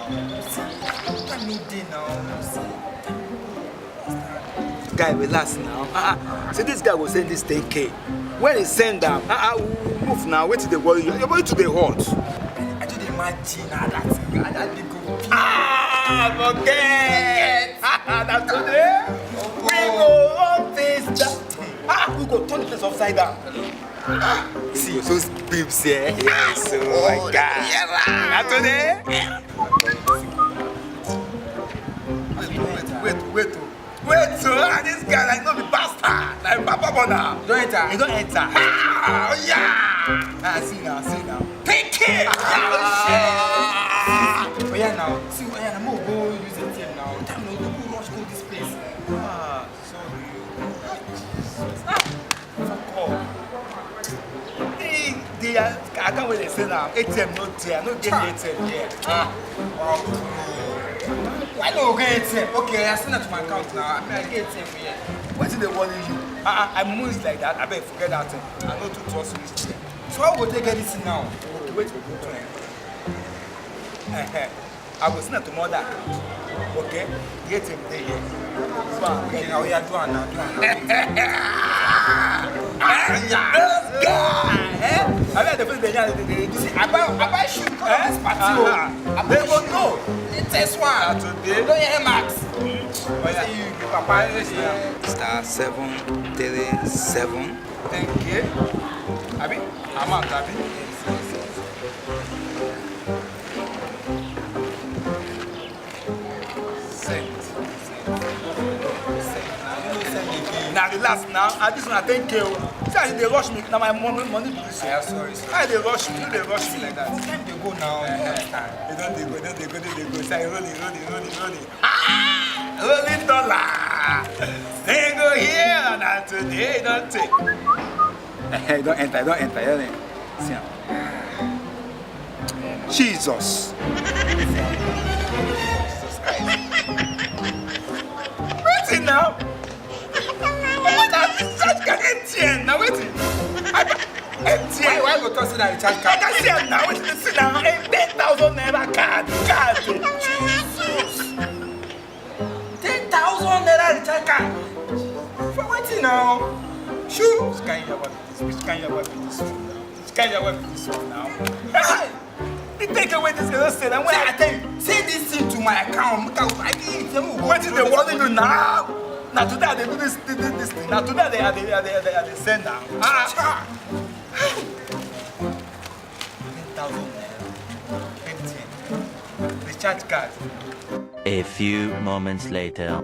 Can't meet day now. Guy, relax now. See, this guy will send this 10K. When he send them, move now. Wait till they worry you. You're going to the hot. I do the imagine that big go. Forget. That's today. We go run this. We go turn the place upside down. See, those beeps here. Yes, oh my God. That's today. Wait, so this guy like no be bastard. Like Papa Bona. Don't enter. You don't enter. Oh yeah. See now. Take care. Oh yeah now. See, oh yeah, I'm gonna go use ATM now. Time no go rush go this place. Sorry. I can't wait to say now. ATM not there. No get ATM here. Why no get ATM? Okay, I send it to my account now. I get ATM here. What did they warn you? I'm moves like that. I better forget that thing. I know to trust you. So how will they get this now? Okay, wait till we go to him. I will send it to mother. Okay? Get him there. Okay, now we are doing now. I bet the first day I buy shoe for this party. I buy go no. Latest one. Today. Don't hear Max. Papa, star 737. Thank you. Abi, I'm out, Abi. Now the last now, and this one I thank you. See, they rush me. Now my money be this. Yeah, sorry. Why they rush me? They rush me like that. It's time they go now. They don't go. Say rolling. Rolling dollar. They go here and that today. Don't take. Don't enter. See now. Jesus. What's it now? Now wait. Why go toss it at the charge card? I can see him now. Wait, listen now. 10,000 naira card. Jesus. 10,000 naira recharge card. For waiting now. Shoo. Which kind of work is this one now? They take away this girl said, and when I tell you, send this thing to my account. I need them. what is the warning you now? Now today they do this thing. Now today they send down. 10,000 naira. Recharge card. A few moments later.